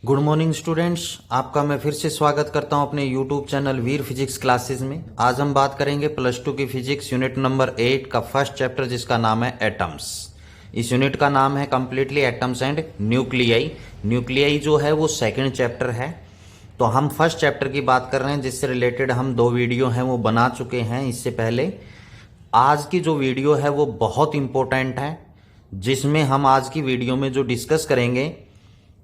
Good morning students, आपका मैं फिर से स्वागत करता हूं अपने यूट्यूब चैनल वीर फिजिक्स क्लासेस में। आज हम बात करेंगे प्लस टू की फिजिक्स यूनिट नंबर 8 का फर्स्ट चैप्टर, जिसका नाम है एटम्स। इस यूनिट का नाम है completely atoms and nuclei. Nuclei जो है वो सेकंड चैप्टर है। तो हम फर्स्ट चैप्टर की बात कर रहे हैं, जिससे रिलेटेड हम 2 वीडियो हैं वो बना चुके हैं इससे पहले। आज की जो वीडियो है वो बहुत इंपॉर्टेंट है, जिसमें हम आज की वीडियो में जो डिस्कस करेंगे,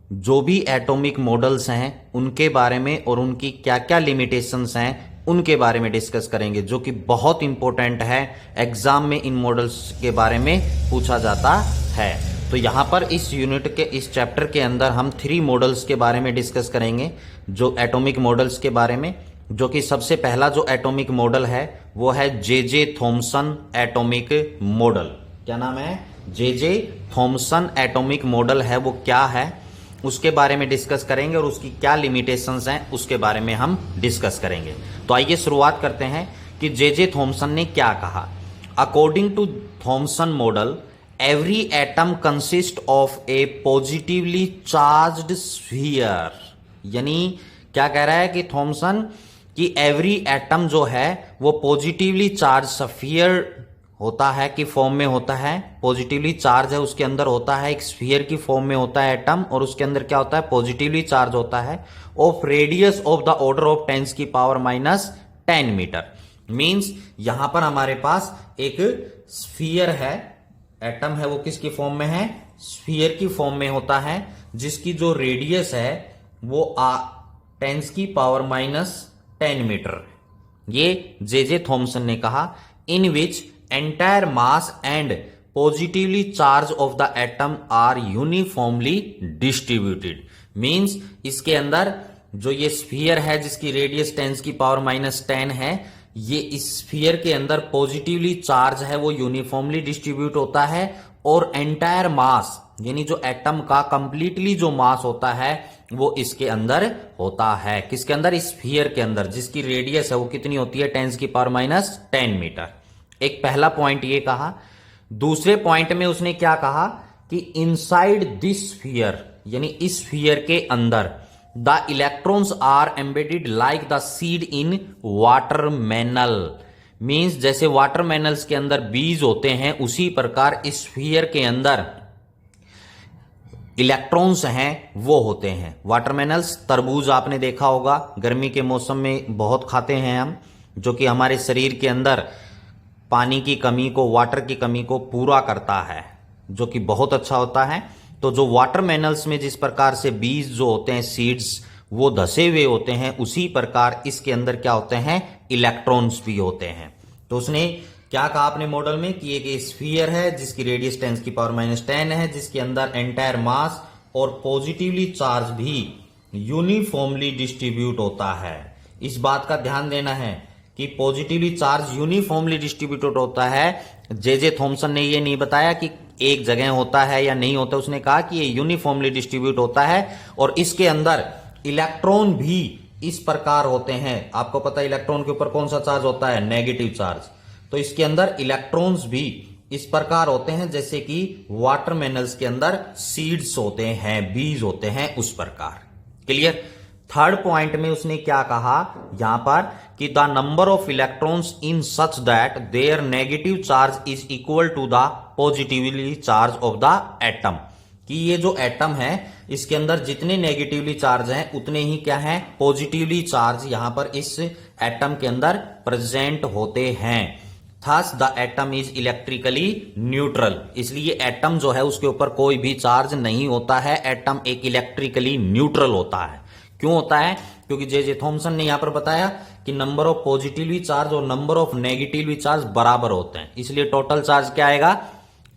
जो भी एटॉमिक मॉडल्स हैं उनके बारे में और उनकी क्या क्या लिमिटेशंस हैं उनके बारे में डिस्कस करेंगे, जो कि बहुत इंपॉर्टेंट है। एग्जाम में इन मॉडल्स के बारे में पूछा जाता है। तो यहां पर इस यूनिट के इस चैप्टर के अंदर हम 3 मॉडल्स के बारे में डिस्कस करेंगे, जो एटॉमिक मॉडल्स के बारे में। जो कि सबसे पहला जो एटॉमिक मॉडल है वो है जे थॉमसन एटॉमिक मॉडल। क्या नाम है? जे थॉमसन एटॉमिक मॉडल है, वो क्या है उसके बारे में डिस्कस करेंगे और उसकी क्या लिमिटेशंस हैं उसके बारे में हम डिस्कस करेंगे। तो आइए शुरुआत करते हैं कि जे थॉमसन ने क्या कहा। According to Thomson model, every atom consist of a positively charged sphere. यानी क्या कह रहा है कि थॉमसन कि एवरी एटम जो है वो पॉजिटिवली चार्ज स्फीयर होता है कि फॉर्म में होता है। पॉजिटिवली चार्ज है उसके अंदर होता है, एक स्फीयर की फॉर्म में होता है एटम, और उसके अंदर क्या होता है? पॉजिटिवली चार्ज होता है। Of radius of the order of 10⁻⁻10 metre. Means यहां पर हमारे पास एक स्फीयर है, एटम है, वो किसकी फॉर्म में है? स्फीयर की फॉर्म में होता है, जिसकी जो रेडियस है वो 10⁻10 मीटर। ये जे थॉमसन ने कहा। इन विच entire mass and positively charge of the atom are uniformly distributed। Means इसके अंदर जो ये स्फीयर है जिसकी रेडियस 10⁻10 है, ये इस स्फीयर के अंदर पॉजिटिवली चार्ज है वो यूनिफॉर्मली डिस्ट्रीब्यूट होता है, और एंटायर मास यानी जो एटम का कंप्लीटली जो मास होता है वो इसके अंदर होता है। किसके अंदर? इस स्फीयर के अंदर, जिसकी रेडियस है वो कितनी होती है? 10⁻10 मीटर। एक पहला पॉइंट ये कहा। दूसरे पॉइंट में उसने क्या कहा कि इनसाइड दिस स्फीयर, यानी इस स्फीयर के अंदर, the electrons are embedded like the seed in watermelon. मींस जैसे वाटरमेनल्स के अंदर बीज होते हैं, उसी प्रकार इस स्फीयर के अंदर इलेक्ट्रॉन्स हैं वो होते हैं। वाटरमेनल्स, तरबूज आपने देखा होगा, गर्मी के मौसम में बहुत खाते हैं हम, जो कि हमारे शरीर के अंदर पानी की कमी को, वाटर की कमी को पूरा करता है, जो कि बहुत अच्छा होता है। तो जो वाटरमेनल्स में जिस प्रकार से बीज जो होते हैं, सीड्स, वो धसे हुए होते हैं, उसी प्रकार इसके अंदर क्या होते हैं? इलेक्ट्रॉन्स भी होते हैं। तो उसने क्या कहा अपने मॉडल में कि एक स्फीयर है जिसकी रेडियस 10⁻10 है, जिसके अंदर एंटायर मास और पॉजिटिवली चार्ज भी यूनिफॉर्मली डिस्ट्रीब्यूट होता है। इस बात का ध्यान देना है कि पॉजिटिवली चार्ज यूनिफॉर्मली डिस्ट्रीब्यूटेड होता है। जे थॉमसन ने ये नहीं बताया कि एक जगह होता है या नहीं होता, उसने कहा कि ये यूनिफॉर्मली डिस्ट्रीब्यूट होता है, और इसके अंदर इलेक्ट्रॉन भी इस प्रकार होते हैं। आपको पता है इलेक्ट्रॉन के ऊपर कौन सा चार्ज होता है? Negative charge. तो इसके अंदर इलेक्ट्रॉन्स भी इस प्रकार होते हैं जैसे कि वाटरमेनल्स के अंदर सीड्स होते हैं, बीज होते हैं, उस प्रकार। क्लियर? थर्ड पॉइंट में उसने क्या कहा यहां पर कि the number of electrons in such that their negative charge is equal to the positively charge of the atom. कि ये जो एटम है इसके अंदर जितने नेगेटिवली चार्ज हैं उतने ही क्या हैं? पॉजिटिवली चार्ज यहां पर इस एटम के अंदर प्रेजेंट होते हैं। Thus the atom is electrically neutral. इसलिए एटम जो है उसके ऊपर कोई भी चार्ज नहीं होता है, एटम एक इलेक्ट्रिकली न्यूट्रल होता है। क्यों होता है? क्योंकि जे थॉमसन ने यहां पर बताया कि नंबर ऑफ पॉजिटिवली चार्ज और नंबर ऑफ नेगेटिवली चार्ज बराबर होते हैं, इसलिए टोटल चार्ज क्या आएगा?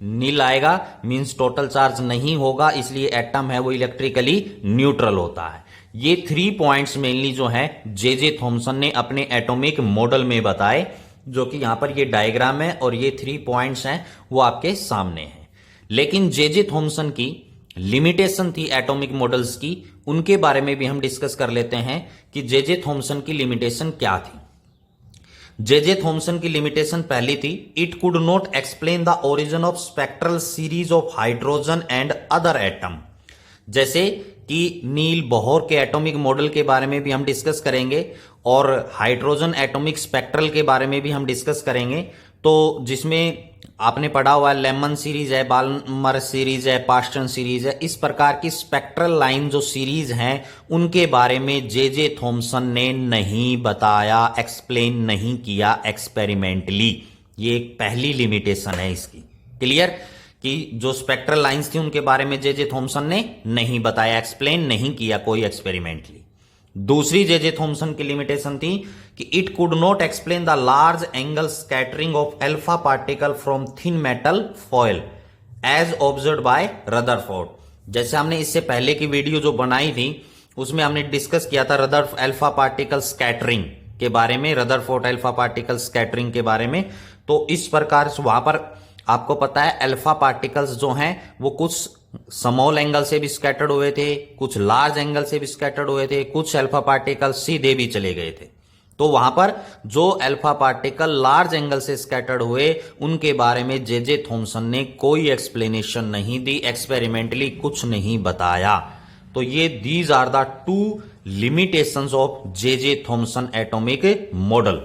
नील आएगा। मींस टोटल चार्ज नहीं होगा, इसलिए एटम है वो इलेक्ट्रिकली न्यूट्रल होता है। ये 3 पॉइंट्स मेनली जो है जे थॉमसन ने अपने एटॉमिक मॉडल में बताए, जो कि यहां पर ये डायग्राम है और ये 3 पॉइंट्स हैं वो आपके सामने हैं। लेकिन जे थॉमसन की लिमिटेशन थी एटॉमिक मॉडल्स की, उनके बारे में भी हम डिस्कस कर लेते हैं कि जे थॉमसन की लिमिटेशन क्या थी। जे थॉमसन की लिमिटेशन पहली थी, it could not explain the origin of spectral series of hydrogen and other atom. जैसे कि नील बोहर के एटॉमिक मॉडल के बारे में भी हम डिस्कस करेंगे और हाइड्रोजन एटॉमिक स्पेक्ट्रल के बारे में भी हम डिस्कस करेंगे। तो जिसमें आपने पढ़ा हुआ लेमन सीरीज है, बाल्मर सीरीज है, पास्टन सीरीज है, इस प्रकार की स्पेक्ट्रल लाइन जो सीरीज हैं उनके बारे में जे थॉमसन ने नहीं बताया, एक्सप्लेन नहीं किया एक्सपेरिमेंटली। ये एक पहली लिमिटेशन है इसकी। क्लियर कि जो स्पेक्ट्रल लाइंस थी उनके बारे में जे थॉमसन ने नहीं बताया, एक्सप्लेन नहीं किया कोई एक्सपेरिमेंटली। दूसरी जे थॉमसन की लिमिटेशन थी कि it could not explain the large angle scattering of alpha particle from thin metal foil as observed by Rutherford. जैसे हमने इससे पहले की वीडियो जो बनाई थी उसमें हमने डिस्कस किया था रदरफोर्ड अल्फा पार्टिकल स्कैटरिंग के बारे में, रदरफोर्ड अल्फा पार्टिकल स्कैटरिंग के बारे में। तो इस प्रकार से वहां पर आपको पता है अल्फा पार्टिकल्स जो हैं वो कुछ स्मॉल एंगल से भी स्कैटर्ड हुए थे, कुछ लार्ज एंगल से भी स्कैटर्ड हुए थे, कुछ अल्फा पार्टिकल सीधे भी चले गए थे। तो वहां पर जो अल्फा पार्टिकल लार्ज एंगल से स्कैटर्ड हुए उनके बारे में जे थॉमसन ने कोई एक्सप्लेनेशन नहीं दी, एक्सपेरिमेंटली कुछ नहीं बताया। तो ये these are the two limitations of J Thomson atomic model.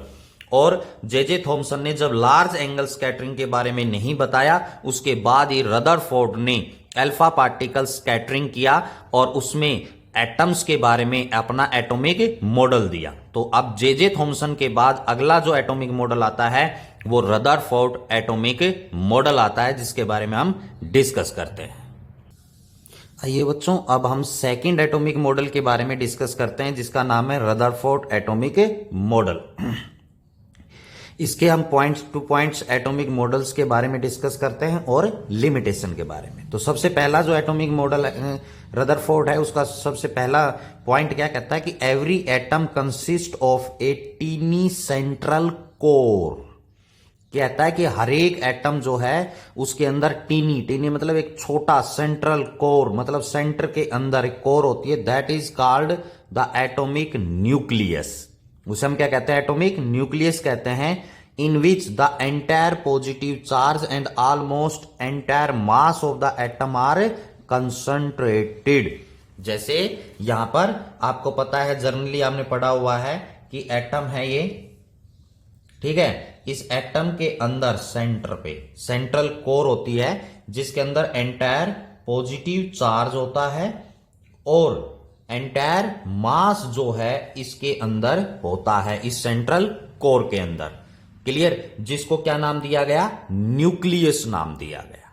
और जे थॉमसन ने जब लार्ज एंगल स्कैटरिंग के बारे में नहीं बताया उसके बाद ही रदरफोर्ड ने अल्फा पार्टिकल स्कैटरिंग किया और उसमें एटम्स के बारे में अपना एटॉमिक मॉडल दिया। तो अब जे थॉमसन के बाद अगला जो एटॉमिक मॉडल आता है वो रदरफोर्ड एटॉमिक मॉडल आता है, जिसके बारे में हम डिस्कस करते हैं। आइए बच्चों, अब हम सेकंड एटॉमिक मॉडल के बारे में डिस्कस करते हैं जिसका नाम है रदरफोर्ड एटॉमिक मॉडल। इसके हम points two points atomic models के बारे में डिस्कस करते हैं और लिमिटेशन के बारे में। तो सबसे पहला जो एटॉमिक मॉडल रदरफोर्ड है उसका सबसे पहला पॉइंट क्या कहता है कि every atom consist of a tiny central core. कहता है कि हर एक एटम जो है उसके अंदर टीनी मतलब एक छोटा सेंट्रल कोर, मतलब सेंटर के अंदर एक कोर होती है, that is called the atomic nucleus. उसे हम क्या कहते हैं? एटॉमिक न्यूक्लियस कहते हैं। In which the entire positive charge and almost entire mass of the atom are concentrated. जैसे यहां पर आपको पता है, जनरली आपने पढ़ा हुआ है कि एटम है ये, ठीक है। इस एटम के अंदर सेंटर पे सेंट्रल कोर होती है जिसके अंदर एंटायर पॉजिटिव चार्ज होता है और एंटायर मास जो है इसके अंदर होता है, इस सेंट्रल कोर के अंदर। क्लियर? जिसको क्या नाम दिया गया? न्यूक्लियस नाम दिया गया।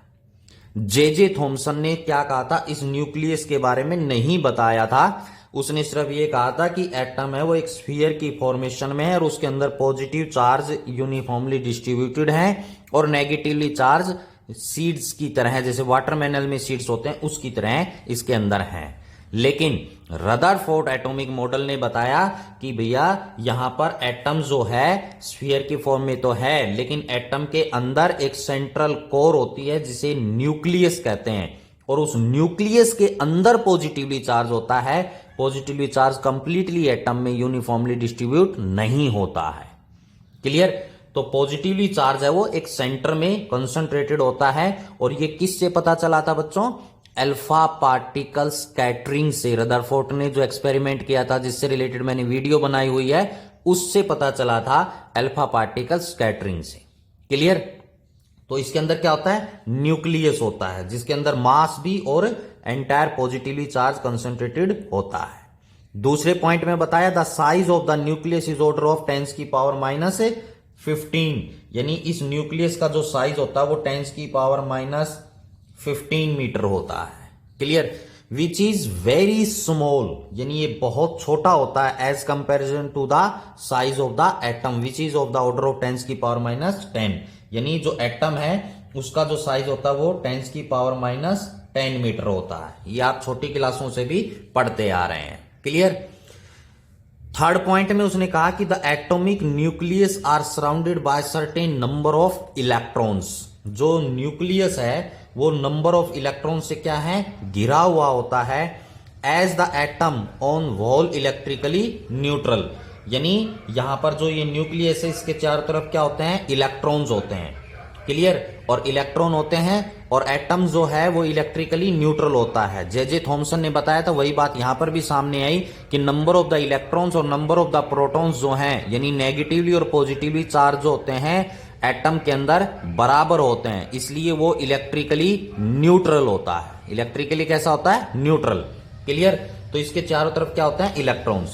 जे थॉमसन ने क्या कहा था? इस न्यूक्लियस के बारे में नहीं बताया था। उसने सिर्फ ये कहा था कि एटम है वो एक स्फीयर की फॉर्मेशन में है और उसके अंदर पॉजिटिव चार्ज यूनिफॉर्मली डिस्ट्रीब्यूटेड है और नेगेटिवली चार्ज सीड्स की तरह है, जैसे वाटरमेलन में सीड्स होते हैं उसकी तरह इसके अंदर हैं। लेकिन रदरफोर्ड एटॉमिक मॉडल ने बताया कि भैया यहां पर एटम जो है स्फीयर की फॉर्म में तो है, लेकिन एटम के अंदर एक सेंट्रल कोर होती है जिसे न्यूक्लियस कहते हैं और उस न्यूक्लियस के अंदर पॉजिटिवली चार्ज होता है। पॉजिटिवली चार्ज कंप्लीटली एटम में यूनिफॉर्मली डिस्ट्रीब्यूट नहीं होता है। क्लियर? तो पॉजिटिवली चार्ज है वो एक सेंटर में कंसंट्रेटेड होता है और ये किससे पता चला था बच्चों? अल्फा पार्टिकल स्कैटरिंग से। रदरफोर्ड ने जो एक्सपेरिमेंट किया था जिससे रिलेटेड मैंने वीडियो बनाई हुई है उससे पता चला था, अल्फा पार्टिकल स्कैटरिंग से। क्लियर? तो इसके अंदर क्या होता है? न्यूक्लियस होता है जिसके अंदर मास भी और एंटायर पॉजिटिवली चार्ज कंसंट्रेटेड होता है। दूसरे पॉइंट में बताया the size of the nucleus is order of 10⁻⁻15, यानी इस न्यूक्लियस का जो साइज होता है वो 10⁻⁻15 मीटर होता है। Clear? Which is very small, यानी ये बहुत छोटा होता है as comparison to the size of the atom which is of the order of 10⁻⁻10, यानी जो एटम है उसका जो साइज होता है वो 10⁻⁻10 मीटर होता है। ये आप छोटी क्लासों से भी पढ़ते आ रहे हैं। क्लियर? थर्ड पॉइंट में उसने कहा कि the atomic nucleus are surrounded by certain number of electrons. जो न्यूक्लियस है वो नंबर ऑफ इलेक्ट्रॉन से क्या है? घिरा हुआ होता है। As the atom on whole electrically neutral, यानी यहां पर जो ये न्यूक्लियस है इसके चारों तरफ क्या होते हैं? इलेक्ट्रॉन्स होते हैं। क्लियर? और इलेक्ट्रॉन होते हैं और एटम जो है वो इलेक्ट्रिकली न्यूट्रल होता है। जे थॉमसन ने बताया था वही बात यहां पर भी सामने आई कि नंबर ऑफ द इलेक्ट्रॉन्स और नंबर ऑफ द प्रोटॉन्स जो हैं, यानी नेगेटिवली और पॉजिटिवली चार्ज होते हैं एटम के अंदर बराबर होते हैं, इसलिए वो इलेक्ट्रिकली न्यूट्रल होता है। इलेक्ट्रिकली कैसा होता है? न्यूट्रल। क्लियर? तो इसके चारों तरफ क्या होता है? इलेक्ट्रॉन्स।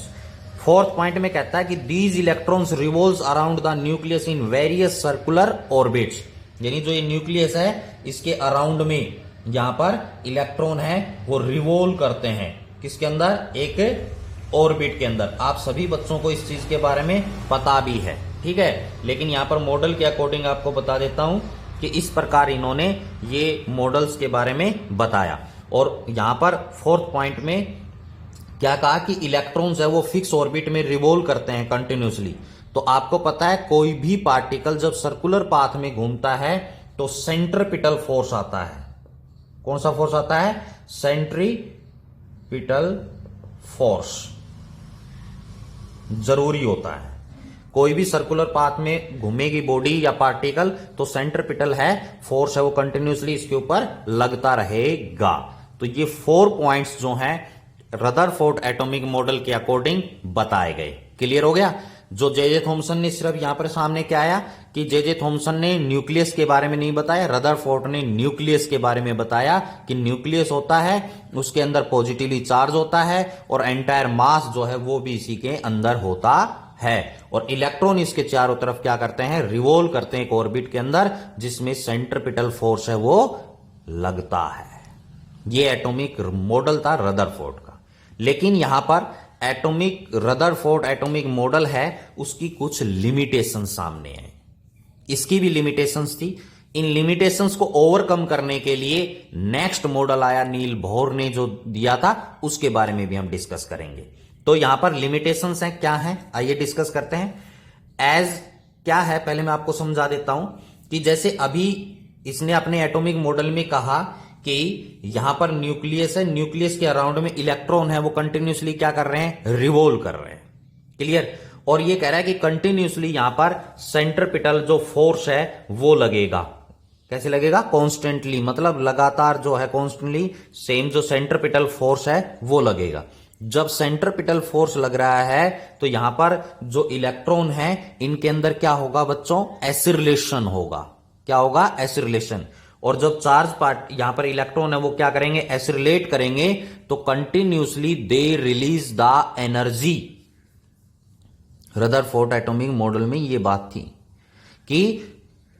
फोर्थ पॉइंट में कहता है कि these electrons revolves around the nucleus in various circular orbits, यानी जो ये न्यूक्लियस है इसके अराउंड में यहां पर इलेक्ट्रॉन है वो रिवॉल्व करते हैं। किसके अंदर? एक ऑर्बिट के अंदर। आप सभी बच्चों को इस चीज के बारे में पता भी है, ठीक है, लेकिन यहां पर मॉडल के अकॉर्डिंग आपको बता देता हूं कि इस प्रकार इन्होंने ये मॉडल्स के बारे में बताया। और यहां पर फोर्थ पॉइंट में क्या कहा कि इलेक्ट्रॉन्स है वो फिक्स ऑर्बिट में रिवॉल्व करते हैं कंटिन्यूसली। तो आपको पता है कोई भी पार्टिकल जब सर्कुलर पाथ में घूमता है तो सेंट्रीपिटल फोर्स आता है। कौन सा फोर्स आता है? सेंट्रीपिटल फोर्स जरूरी होता है। कोई भी सर्कुलर पाथ में घूमेगी बॉडी या पार्टिकल तो सेंट्रीपिटल है फोर्स है वो कंटिन्यूसली इसके ऊपर लगता रहेगा। तो ये 4 पॉइंट्स जो हैं रदरफोर्ड एटॉमिक मॉडल के अकॉर्डिंग बताए गए। क्लियर हो गया? जो जे थॉमसन ने सिर्फ यहां पर सामने क्या आया कि जे थॉमसन ने न्यूक्लियस के बारे में नहीं बताया, रदरफोर्ड ने न्यूक्लियस के बारे में बताया कि न्यूक्लियस होता है उसके अंदर पॉजिटिवली चार्ज होता है और एंटायर मास जो है वो भी इसी के अंदर होता है और इलेक्ट्रॉन इसके चारों तरफ क्या करते हैं? रिवॉल्व करते हैं एक ऑर्बिट के अंदर जिसमें सेंट्रीपिटल फोर्स है वो लगता है। ये एटॉमिक मॉडल था रदरफोर्ड का। लेकिन यहां पर एटॉमिक रदरफोर्ड एटॉमिक मॉडल है उसकी कुछ लिमिटेशन सामने है। इसकी भी लिमिटेशंस थी। इन लिमिटेशंस को ओवरकम करने के लिए नेक्स्ट मॉडल आया नील बोहर ने जो दिया था उसके बारे में भी हम डिस्कस करेंगे। तो यहां पर लिमिटेशंस हैं, क्या हैं आइए डिस्कस करते हैं। एज क्या है पहले मैं आपको समझा देता हूं कि जैसे अभी इसने अपने एटॉमिक मॉडल में कहा कि यहां पर न्यूक्लियस है, न्यूक्लियस के अराउंड में इलेक्ट्रॉन है वो कंटिन्यूसली क्या कर रहे हैं? रिवॉल्व कर रहे हैं। क्लियर? और ये कह रहा है कि कंटिन्यूसली यहां पर सेंट्रीपिटल जो फोर्स है वो लगेगा। कैसे लगेगा? कॉन्स्टेंटली, मतलब लगातार जो है कॉन्स्टेंटली सेम जो सेंट्रीपिटल फोर्स है वो लगेगा। जब सेंट्रीपिटल फोर्स लग रहा है तो यहां पर जो इलेक्ट्रॉन है इनके अंदर क्या होगा बच्चों? एसिलेशन होगा। क्या होगा? एसिलेशन। और जब चार्ज पार्ट यहां पर इलेक्ट्रॉन है वो क्या करेंगे? एसिलेट करेंगे तो continuously they release the energy. Rutherford atomic model में ये बात थी कि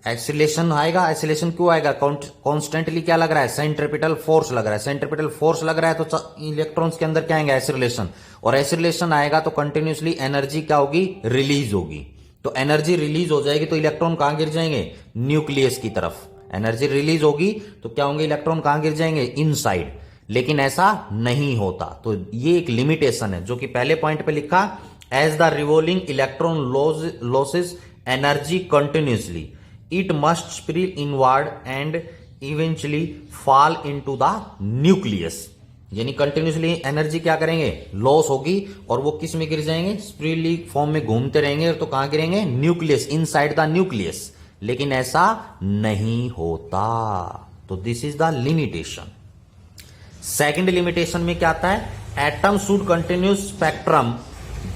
एक्सीलेशन आएगा। एक्सीलेशन क्यों आएगा? कॉन्स्टेंटली क्या लग रहा है? सेंट्रीपिटल फोर्स लग रहा है। सेंट्रीपिटल फोर्स लग रहा है तो इलेक्ट्रॉन्स के अंदर क्या आएंगे? एक्सीलेशन। और एक्सीलेशन आएगा तो कंटिन्यूसली एनर्जी क्या होगी? रिलीज होगी। तो एनर्जी रिलीज हो जाएगी तो इलेक्ट्रॉन कहां गिर जाएंगे? न्यूक्लियस की तरफ। एनर्जी रिलीज होगी तो क्या होंगे? इलेक्ट्रॉन कहां गिर जाएंगे? इनसाइड। लेकिन ऐसा नहीं होता। तो ये एक लिमिटेशन है जो कि पहले पॉइंट पे लिखा, as the revolving electron loses energy continuously it must spiral inward and eventually fall into the nucleus. यानी कंटिन्यूसली एनर्जी क्या करेंगे? लॉस होगी और वो किस में गिर जाएंगे? स्पिरली फॉर्म में घूमते रहेंगे तो कहां गिरेंगे? Nucleus, inside the nucleus. लेकिन ऐसा नहीं होता। तो this is the limitation. Second limitation में क्या आता है? Atom should continue spectrum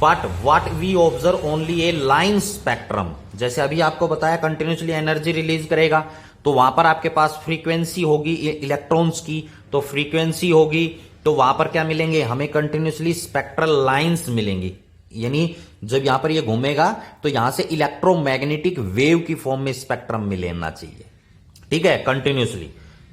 but what we observe only a line spectrum. जैसे अभी आपको बताया कंटिन्यूसली एनर्जी रिलीज करेगा तो वहां पर आपके पास फ्रीक्वेंसी होगी इलेक्ट्रॉन्स की, तो फ्रीक्वेंसी होगी तो वहां पर क्या मिलेंगे? हमें कंटिन्यूसली स्पेक्ट्रल लाइंस मिलेंगी। यानी जब यहां पर ये घूमेगा तो यहां से इलेक्ट्रोमैग्नेटिक वेव की फॉर्म में स्पेक्ट्रम मिलना चाहिए। ठीक है? कंटिन्यूसली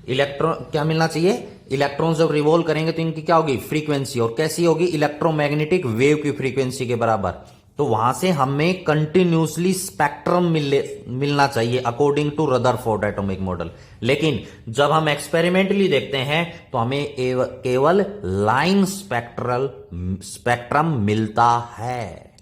इलेक्ट्रॉन क्या मिलना चाहिए? इलेक्ट्रॉन जब रिवॉल्व करेंगे तो इनकी क्या होगी? फ्रीक्वेंसी। और कैसी होगी? इलेक्ट्रोमैग्नेटिक वेव की फ्रीक्वेंसी के बराबर। तो वहां से हमें कंटिन्यूसली स्पेक्ट्रम मिलना चाहिए according to Rutherford atomic model. लेकिन जब हम एक्सपेरिमेंटली देखते हैं तो हमें केवल लाइन स्पेक्ट्रम मिलता है।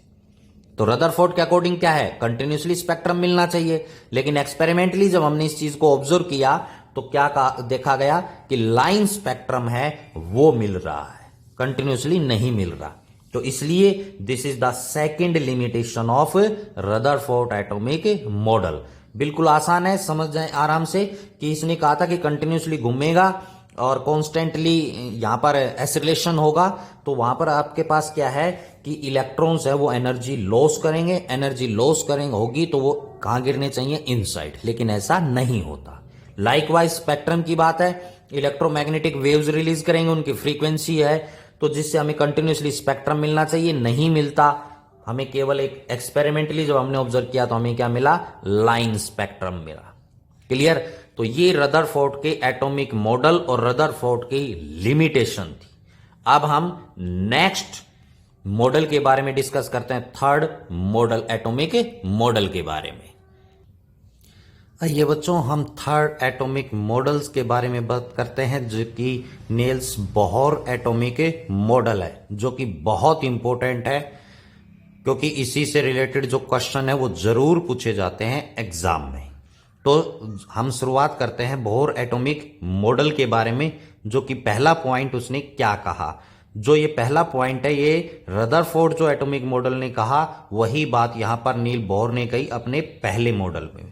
तो रदरफोर्ड के अकॉर्डिंग क्या है? कंटिन्यूसली स्पेक्ट्रम मिलना चाहिए। लेकिन एक्सपेरिमेंटली जब हमने इस चीज को ऑब्जर्व किया तो क्या देखा गया कि लाइन स्पेक्ट्रम है वो मिल रहा है, कंटिन्यूसली नहीं मिल रहा। तो इसलिए this is the second limitation of Rutherford atomic model. बिल्कुल आसान है, समझ जाए आराम से कि इसने कहा था कि कंटिन्यूसली घूमेगा और कॉन्स्टेंटली यहां पर एसिलेशन होगा। तो वहां पर आपके पास क्या है कि इलेक्ट्रॉन्स है वो एनर्जी लॉस करेंगे, एनर्जी लॉस करेंगे होगी तो वो कहां गिरने चाहिए, इनसाइड, लेकिन ऐसा नहीं होता। लाइकवाइज स्पेक्ट्रम की बात है, इलेक्ट्रोमैग्नेटिक वेव्स रिलीज करेंगे, उनकी फ्रीक्वेंसी है तो जिससे हमें कंटिन्यूसली स्पेक्ट्रम मिलना चाहिए, नहीं मिलता। हमें केवल एक एक्सपेरिमेंटली जब हमने ऑब्जर्व किया तो हमें क्या मिला, लाइन स्पेक्ट्रम मिला। क्लियर। तो ये रदरफोर्ड के एटॉमिक मॉडल और रदरफोर्ड की लिमिटेशन थी। अब हम नेक्स्ट मॉडल के बारे में डिस्कस करते हैं, थर्ड मॉडल, एटॉमिक मॉडल के बारे में। आइए बच्चों, हम थर्ड एटॉमिक मॉडल्स के बारे में बात करते हैं, जो कि नेल्स बोहर एटॉमिक मॉडल है, जो कि बहुत इंपॉर्टेंट है क्योंकि इसी से रिलेटेड जो क्वेश्चन है वो जरूर पूछे जाते हैं एग्जाम में। तो हम शुरुआत करते हैं बोहर एटॉमिक मॉडल के बारे में, जो कि पहला पॉइंट उसने क्या कहा। जो ये पहला पॉइंट है, ये रदरफोर्ड जो एटॉमिक मॉडल ने कहा वही बात यहां पर नील बोहर ने कही अपने पहले मॉडल में।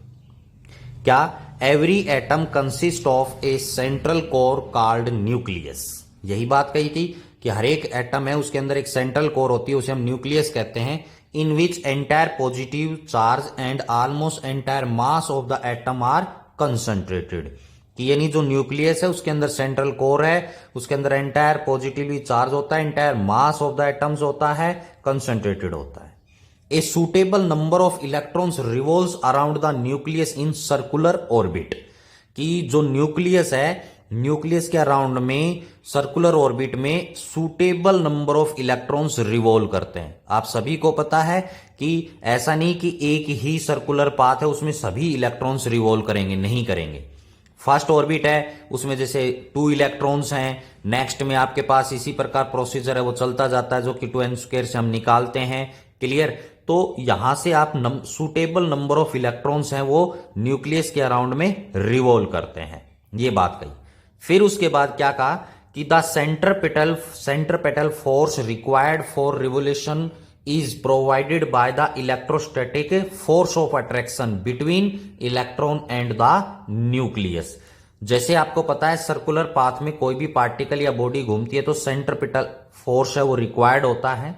क्या, every atom consist of A central core called nucleus. यही बात कही थी कि हर एक एटम है उसके अंदर एक सेंट्रल कोर होती है, उसे हम न्यूक्लियस कहते हैं। In which entire positive charge and almost entire mass of the atom are concentrated. कि यानी जो न्यूक्लियस है उसके अंदर सेंट्रल कोर है, उसके अंदर एंटायर पॉजिटिवली चार्ज होता है, entire mass of the atoms होता है, कंसंट्रेटेड होता है। A suitable number of electrons revolves around the nucleus in circular orbit. कि जो न्यूक्लियस है, न्यूक्लियस के अराउंड में सर्कुलर ऑर्बिट में suitable number of electrons revolve करते हैं। आप सभी को पता है कि ऐसा नहीं कि एक ही सर्कुलर पाथ है उसमें सभी इलेक्ट्रॉन्स रिवॉल्व करेंगे, नहीं करेंगे। फर्स्ट ऑर्बिट है उसमें जैसे 2 इलेक्ट्रॉन्स हैं, नेक्स्ट में आपके पास इसी प्रकार प्रोसीजर है वो चलता जाता है, जो कि 2n² से हम निकालते हैं। क्लियर। तो यहां से आप सुटेबल नंबर ऑफ इलेक्ट्रॉन्स हैं वो न्यूक्लियस के अराउंड में रिवॉल्व करते हैं, ये बात कही। फिर उसके बाद क्या कहा कि the centripetal force required for revolution is provided by the electrostatic force of attraction between electron and the nucleus। जैसे आपको पता है सर्कुलर पाथ में कोई भी पार्टिकल या बॉडी घूमती है तो सेंट्रपिटल फोर्स है वो रिक्वायर्ड होता है।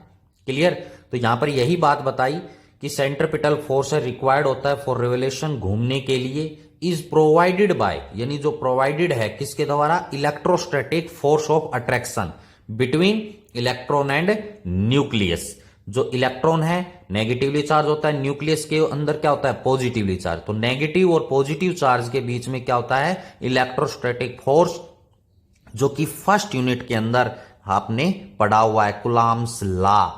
क्लियर। तो यहां पर यही बात बताई कि सेंट्रपिटल फोर्स है रिक्वायर्ड होता है फॉर रिवोल्यूशन, घूमने के लिए। इज प्रोवाइडेड बाय, यानी जो प्रोवाइडेड है किसके द्वारा, electrostatic force of attraction between electron and nucleus. जो इलेक्ट्रॉन है नेगेटिवली चार्ज होता है, न्यूक्लियस के अंदर क्या होता है, पॉजिटिवली चार्ज। तो नेगेटिव और पॉजिटिव चार्ज के बीच में क्या होता है, इलेक्ट्रोस्टैटिक फोर्स, जो कि फर्स्ट यूनिट के अंदर आपने पढ़ा हुआ है, कूलॉम्स लॉ,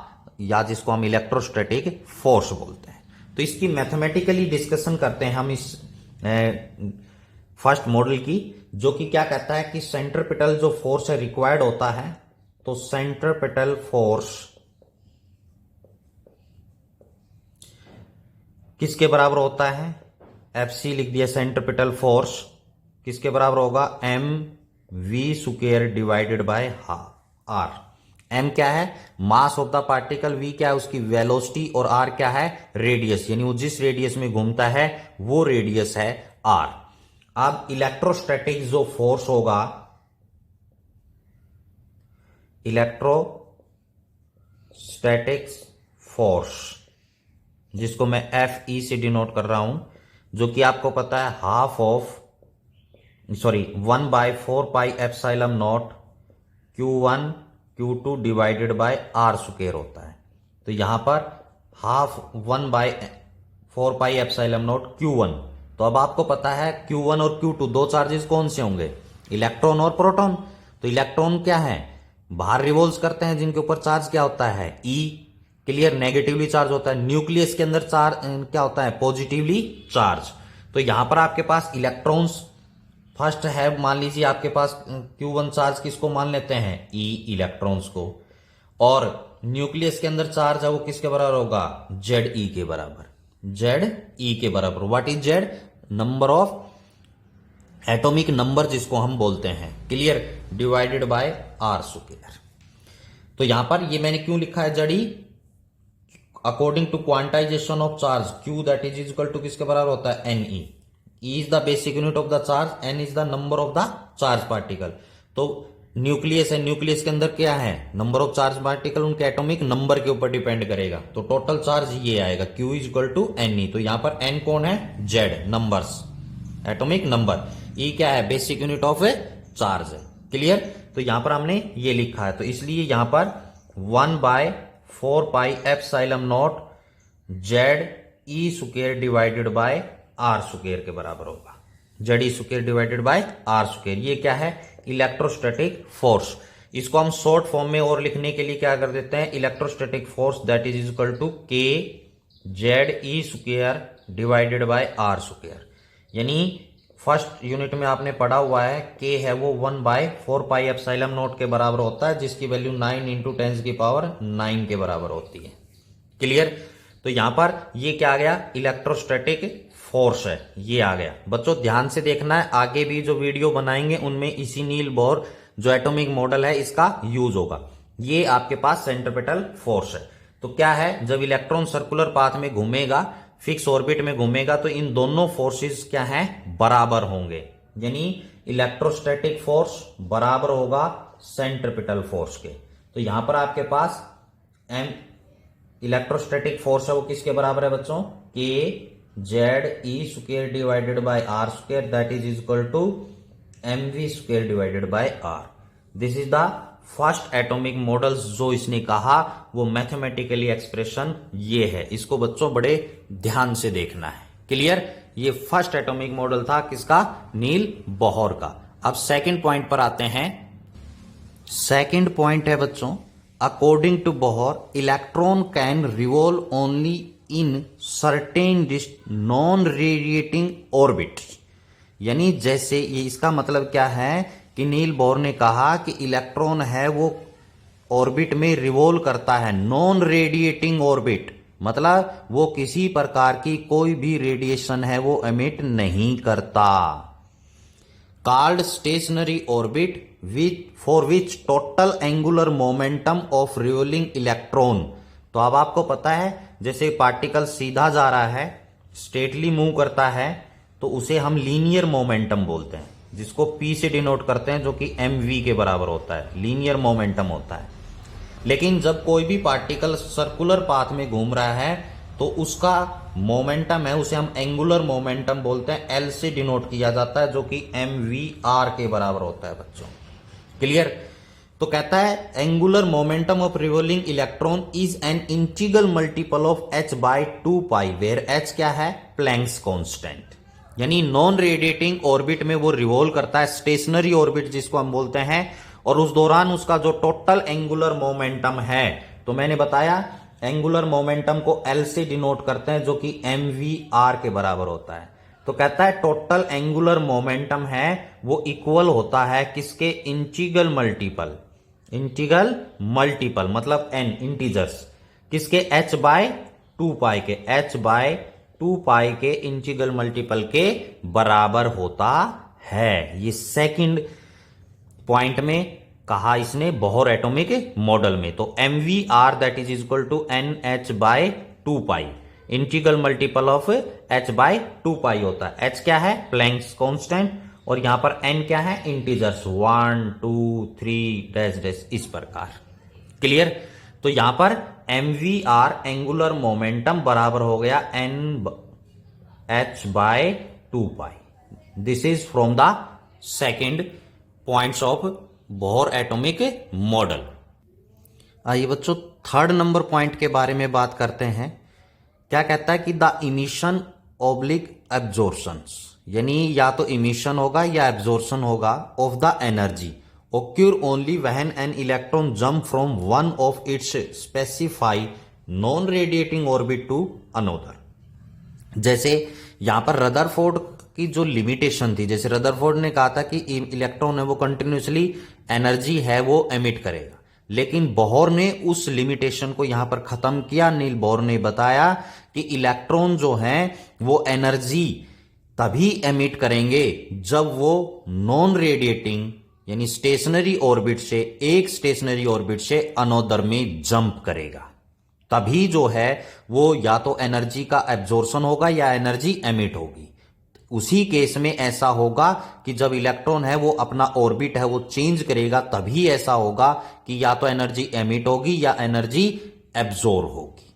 या जिसको हम इलेक्ट्रोस्टैटिक फोर्स बोलते हैं। तो इसकी मैथमेटिकली डिस्कशन करते हैं हम इस फर्स्ट मॉडल की, जो कि क्या कहता है कि सेंट्रपिटल जो फोर्स है रिक्वायर्ड होता है, तो सेंट्रपिटल फोर्स किसके बराबर होता है, FC लिख दिया। सेंट्रपिटल फोर्स किसके बराबर होगा, mv² divided by r। m क्या है, मास ऑफ द पार्टिकल, v क्या है उसकी वेलोसिटी, और r क्या है, रेडियस, यानी वो जिस रेडियस में घूमता है वो रेडियस है r। अब इलेक्ट्रोस्टैटिक जो फोर्स होगा, इलेक्ट्रोस्टैटिक फोर्स, जिसको मैं FE से डिनोट कर रहा हूं, जो कि आपको पता है 1/4πε0 Q1 Q2 divided by r² होता है। तो यहां पर 1/4πε0 Q1। तो अब आपको पता है Q1 और Q2 दो चार्जेस कौन से होंगे, इलेक्ट्रॉन और प्रोटॉन। तो इलेक्ट्रॉन क्या है, बाहर रिवॉल्व करते हैं, जिनके ऊपर चार्ज क्या होता है, E। क्लियर। नेगेटिवली चार्ज होता है। न्यूक्लियस के अंदर चार्ज क्या होता है, पॉजिटिवली चार्ज। तो यहां पर आपके पास इलेक्ट्रॉन्स फर्स्ट है, मान लीजिए आपके पास Q1 चार्ज किसको मान लेते हैं, E इलेक्ट्रॉन्स को, और न्यूक्लियस के अंदर चार्ज है वो किसके बराबर होगा, ZE के बराबर, ZE के बराबर। What is Z, number of atomic number जिसको हम बोलते हैं। क्लियर। Divided by r²। तो यहां पर ये मैंने क्यों लिखा है ZE, according to quantization of charge Q that is equal to किसके बराबर होता है Ne। E is the basic unit of the charge, N is the number of the charge particle. तो न्यूक्लियस है, न्यूक्लियस के अंदर क्या है, नंबर ऑफ चार्ज पार्टिकल, उनके एटॉमिक नंबर के ऊपर डिपेंड करेगा। तो टोटल चार्ज ये आएगा Q is equal to Ne। तो यहां पर N कौन है, Z numbers, atomic number. E क्या है, बेसिक यूनिट ऑफ चार्ज है। क्लियर। तो यहां पर हमने ये लिखा है, तो इसलिए यहां पर 1/4 pi epsilon naught Z E square divided by are square के बराबर होगा। Z E square divided by are square, ये क्या है, इलेक्ट्रोस्टैटिक फोर्स। इसको हम शॉर्ट फॉर्म में और लिखने के लिए क्या कर देते हैं, electrostatic force that is equal to k Z E square divided by are square. यानी फर्स्ट यूनिट में आपने पढ़ा हुआ है के है वो 1/4 पाई एप्सिलॉन नॉट के बराबर होता है, जिसकी वैल्यू 9 × 10⁹ के बराबर होती है। क्लियर। तो यहां पर ये क्या आ गया, इलेक्ट्रोस्टैटिक फोर्स है, ये आ गया। बच्चों ध्यान से देखना है, आगे भी जो वीडियो बनाएंगे उनमें इसी नील बोर जो एटॉमिक मॉडल है इसका यूज होगा। ये आपके पास सेंट्रीपिटल फोर्स है। तो क्या है, जब इलेक्ट्रॉन सर्कुलर पाथ में घूमेगा, फिक्स ऑर्बिट में घूमेगा, तो इन दोनों फोर्सेस क्या हैं, बराबर होंगे। यानी इलेक्ट्रोस्टैटिक फोर्स बराबर होगा सेंट्रीपिटल फोर्स के। तो यहां पर आपके पास एम इलेक्ट्रोस्टैटिक फोर्स है वो किसके बराबर है बच्चों, के Z E square divided by are square that is equal to mv square divided by R. This is the first atomic model जो इसने कहा, वो मैथमेटिकली एक्सप्रेशन ये है। इसको बच्चों बड़े ध्यान से देखना है। क्लियर। ये फर्स्ट एटॉमिक मॉडल था किसका, नील बोहर का। अब सेकंड पॉइंट पर आते हैं। सेकंड पॉइंट है बच्चों, according to Bohr electron can revolve only in certain non radiating orbit. यानी जैसे ये, इसका मतलब क्या है कि नील बोहर ने कहा कि इलेक्ट्रॉन है वो ऑर्बिट में रिवॉल्व करता है, नॉन रेडिएटिंग ऑर्बिट, मतलब वो किसी प्रकार की कोई भी रेडिएशन है वो एमिट नहीं करता। Called stationery orbit for which total angular momentum of revolving electron. तो अब आपको पता है, जैसे पार्टिकल सीधा जा रहा है, स्ट्रेटली मूव करता है, तो उसे हम लीनियर मोमेंटम बोलते हैं, जिसको P से डिनोट करते हैं, जो कि mv के बराबर होता है, लीनियर मोमेंटम होता है। लेकिन जब कोई भी पार्टिकल सर्कुलर पाथ में घूम रहा है, तो उसका मोमेंटम है उसे हम एंगुलर मोमेंटम बोलते हैं, L से डिनोट किया जाता है, जो कि mvr के बराबर होता है बच्चों। क्लियर। तो कहता है angular momentum of revolving electron is an integral multiple of h/2 pi, where h क्या है, प्लैंक्स कांस्टेंट। यानी नॉन रेडिएटिंग ऑर्बिट में वो रिवॉल्व करता है, स्टेशनरी ऑर्बिट जिसको हम बोलते हैं, और उस दौरान उसका जो टोटल एंगुलर मोमेंटम है, तो मैंने बताया एंगुलर मोमेंटम को L से डिनोट करते हैं, जो कि mvr के बराबर होता है। तो कहता है टोटल एंगुलर मोमेंटम है वो इक्वल होता है किसके, इंटीग्रल मल्टीपल मतलब n इंटीजर्स, किसके, h/2 पाई के, h/2 पाई के इंटीग्रल मल्टीपल के बराबर होता है। ये सेकंड पॉइंट में कहा इसने बोहर एटॉमिक मॉडल में। तो mvr that is equal to nh/2 pi, integral multiple of h/2 pi होता है। h क्या है, प्लैंक्स कांस्टेंट, और यहां पर n क्या है, इंटीजर्स 1 2 3 डैश डैश इस प्रकार। क्लियर। तो यहां पर mvr एंगुलर मोमेंटम बराबर हो गया h/2 pi. This is from the second points of Bohr atomic model. आइए बच्चों थर्ड नंबर पॉइंट के बारे में बात करते हैं। क्या कहता है कि द इमिशन ऑब्लिक एब्जॉर्प्शंस, यानी या तो इमिशन होगा या एब्जॉर्प्शन होगा of the energy occur only when an electron jump from one of its specified non-radiating orbit to another। जैसे यहां पर रदरफोर्ड की जो लिमिटेशन थी, जैसे रदरफोर्ड ने कहा था कि इलेक्ट्रॉन है वो कंटिन्यूसली एनर्जी है वो एमिट करेगा, लेकिन बोहर ने उस लिमिटेशन को यहां पर खत्म किया। नील बोहर ने बताया कि इलेक्ट्रॉन जो हैं वो एनर्जी तभी एमिट करेंगे जब वो नॉन रेडिएटिंग यानी स्टेशनरी ऑर्बिट से, एक स्टेशनरी ऑर्बिट से अनोदर में जंप करेगा। तभी जो है वो या तो एनर्जी का एब्जॉर्प्शन होगा या एनर्जी एमिट होगी। उसी केस में ऐसा होगा कि जब इलेक्ट्रॉन है वो अपना ऑर्बिट है वो चेंज करेगा, तभी ऐसा होगा कि या तो एनर्जी एमिट होगी या एनर्जी एब्जॉर्ब होगी।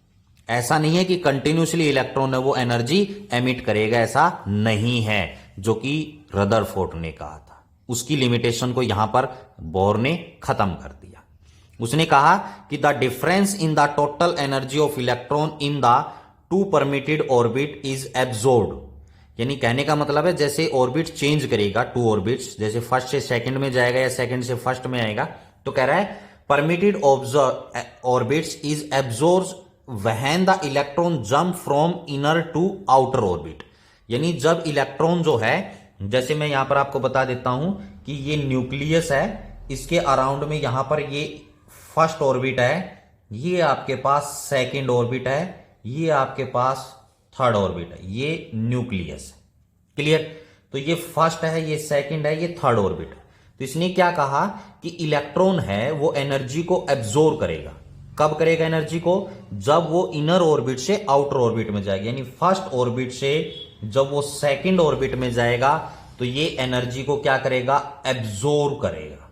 ऐसा नहीं है कि कंटिन्यूसली इलेक्ट्रॉन है वो एनर्जी एमिट करेगा, ऐसा नहीं है, जो कि रदरफोर्ड ने कहा था। उसकी लिमिटेशन को यहां पर बोर ने खत्म कर दिया। उसने कहा कि the difference in the total energy of electron in the two permitted orbit is absorbed. यानी कहने का मतलब है जैसे ऑर्बिट चेंज करेगा, टू ऑर्बिट्स, जैसे फर्स्ट से सेकंड में जाएगा या सेकंड से फर्स्ट में आएगा, तो कह रहा है permitted orbits is absorbed when the electron jump from inner to outer orbit. यानी जब इलेक्ट्रॉन जो है, जैसे मैं यहां पर आपको बता देता हूं कि ये न्यूक्लियस है, इसके अराउंड में यहां पर ये फर्स्ट ऑर्बिट है, ये आपके पास सेकंड ऑर्बिट है, ये आपके पास थर्ड ऑर्बिट है, ये न्यूक्लियस है। क्लियर? तो ये फर्स्ट है, ये सेकंड है, ये थर्ड ऑर्बिट है। तो इसने क्या कहा कि इलेक्ट्रॉन है वो एनर्जी को एब्जॉर्ब करेगा। कब करेगा एनर्जी को? जब वो इनर ऑर्बिट से आउटर ऑर्बिट में जाएगा। यानी फर्स्ट ऑर्बिट से जब वो सेकंड ऑर्बिट में जाएगा तो ये एनर्जी को क्या करेगा? एब्जॉर्ब करेगा।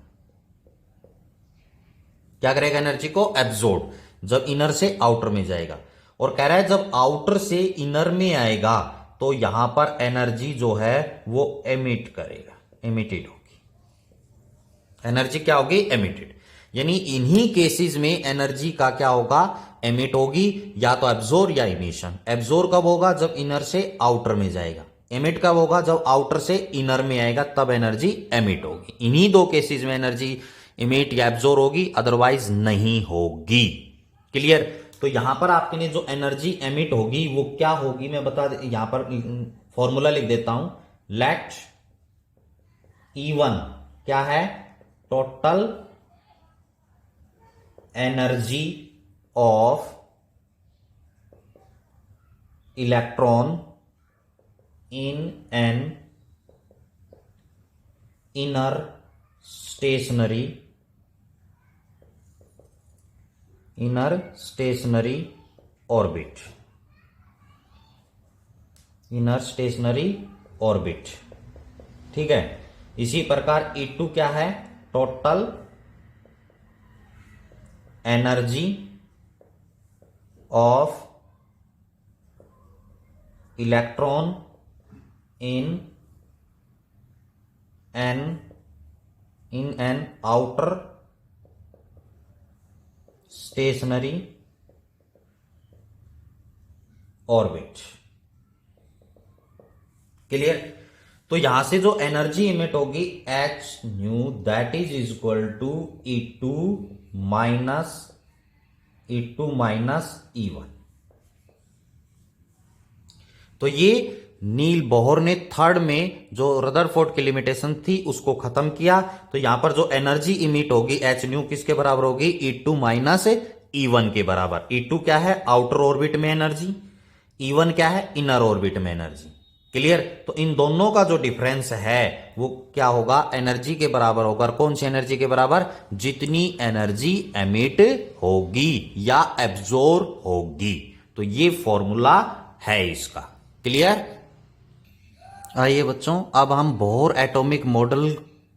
क्या करेगा? एनर्जी को एब्जॉर्ब, जब इनर से आउटर में जाएगा। और कह रहा है जब आउटर से इनर में आएगा तो यहां पर एनर्जी जो है वो एमिट करेगा, एमिटेड होगी। एनर्जी क्या होगी? एमिटेड। यानी इन्हीं केसेस में एनर्जी का क्या होगा? एमिट होगी, या तो एब्जॉर्ब या इमिशन। एब्जॉर्ब कब होगा? जब इनर से आउटर में जाएगा। एमिट कब होगा? जब आउटर से इनर में आएगा, तब एनर्जी एमिट होगी। इन्हीं दो केसेस में एनर्जी इमिट या एब्जॉर्ब होगी, अदरवाइज नहीं होगी। क्लियर? तो यहां पर आपके लिए जो एनर्जी एमिट होगी वो क्या होगी मैं बता दे, यहां पर फॉर्मूला लिख देता हूं। लेट E1 क्या है? Total energy of electron in an inner stationary orbit. Inner stationary orbit, ठीक है। इसी प्रकार E2 क्या है? Total energy of electron in an outer stationary orbit. Clear? तो यहां से जो एनर्जी इमिट होगी H nu, that is equal to E2 minus E1। तो ये नील बोहर ने थर्ड में जो रदरफोर्ड की लिमिटेशन थी उसको खत्म किया। तो यहां पर जो एनर्जी इमिट होगी एच न्यू किसके बराबर होगी? E2 माइनस E1 के बराबर। E2 क्या है? आउटर ऑर्बिट में एनर्जी। E1 क्या है? इनर ऑर्बिट में एनर्जी। क्लियर? तो इन दोनों का जो डिफरेंस है वो क्या होगा? एनर्जी के बराबर होगा। कौन सी एनर्जी के बराबर? जितनी एनर्जी एमिट होगी या एब्जॉर्ब होगी। तो ये फॉर्मूला है इसका। क्लियर? आइए बच्चों, अब हम बोहर एटॉमिक मॉडल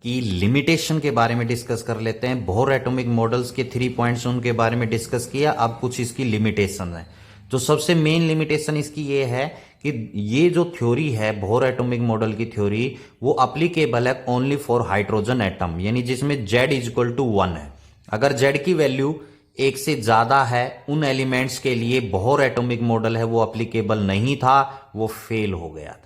की लिमिटेशन के बारे में डिस्कस कर लेते हैं। बोहर एटॉमिक मॉडल्स के 3 पॉइंट्स उनके बारे में डिस्कस किया, अब कुछ इसकी लिमिटेशन है। जो सबसे मेन लिमिटेशन इसकी ये है कि ये जो थ्योरी है बोहर एटॉमिक मॉडल की थ्योरी, वो अप्लीकेबल है ओनली फॉर हाइड्रोजन एटम, यानी जिसमें Z इज इक्वल टू 1 है। अगर Z की वैल्यू 1 से ज्यादा है उन एलिमेंट्स के लिए बोहर एटॉमिक मॉडल है वो अप्लीकेबल नहीं था, वो फेल हो गया था।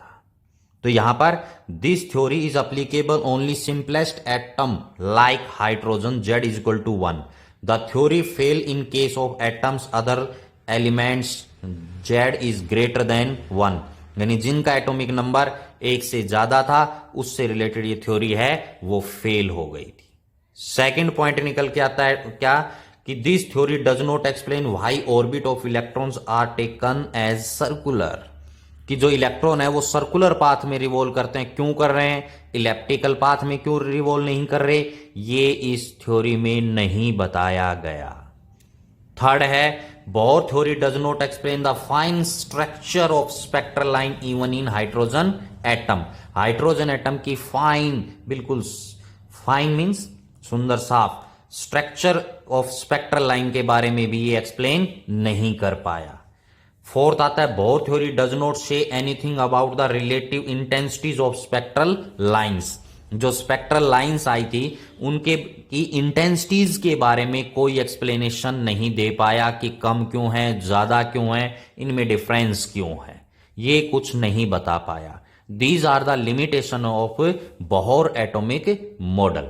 तो यहां पर this theory is applicable only simplest atom like hydrogen Z is equal to 1। The theory fail in case of atoms other elements Z is greater than 1, यानी जिनका एटॉमिक नंबर 1 से ज्यादा था उससे रिलेटेड ये थ्योरी है वो फेल हो गई थी। सेकंड पॉइंट निकल के आता है क्या? कि this theory does not explain why orbit of electrons are taken as circular. कि जो इलेक्ट्रॉन है वो सर्कुलर पाथ में रिवॉल्व करते हैं, क्यों कर रहे हैं? इलेप्टिकल पाथ में क्यों रिवॉल्व नहीं कर रहे? ये इस थ्योरी में नहीं बताया गया। थर्ड है bore theory does not explain the fine structure of spectral line even in hydrogen atom. Hydrogen atom की फाइन, बिल्कुल फाइन मींस सुंदर साफ, स्ट्रक्चर ऑफ स्पेक्ट्रल लाइन के बारे में भी ये एक्सप्लेन नहीं कर पाया। फोर्थ आता है bore theory does not say anything about the relative intensities of spectral lines. जो स्पेक्ट्रल लाइंस आई थी उनके की इंटेंसिटीज के बारे में कोई एक्सप्लेनेशन नहीं दे पाया कि कम क्यों है, ज्यादा क्यों है, इनमें डिफरेंस क्यों है, ये कुछ नहीं बता पाया। These are the limitation of Bohr atomic model.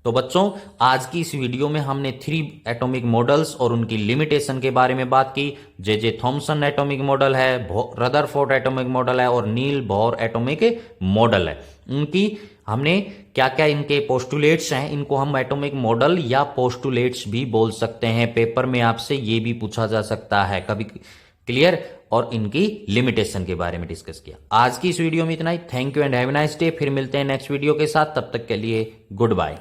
तो बच्चों आज की इस वीडियो में हमने 3 एटॉमिक मॉडल्स और उनकी लिमिटेशन के बारे में बात की। जे थॉमसन एटॉमिक मॉडल है, रदरफोर्ड एटॉमिक मॉडल है और नील बोहर एटॉमिक मॉडल है। उनकी हमने क्या क्या इनके पोस्टुलेट्स हैं, इनको हम एटॉमिक मॉडल या पोस्टुलेट्स भी बोल सकते हैं। पेपर में आपसे ये भी पूछा जा सकता है कभी, क्लियर। और इनकी लिमिटेशन के बारे में डिस्कस किया। आज की इस वीडियो में इतना ही। Thank you and have a nice day. फिर मिलते हैं नेक्स्ट वीडियो के साथ, तब तक के लिए गुड बाय।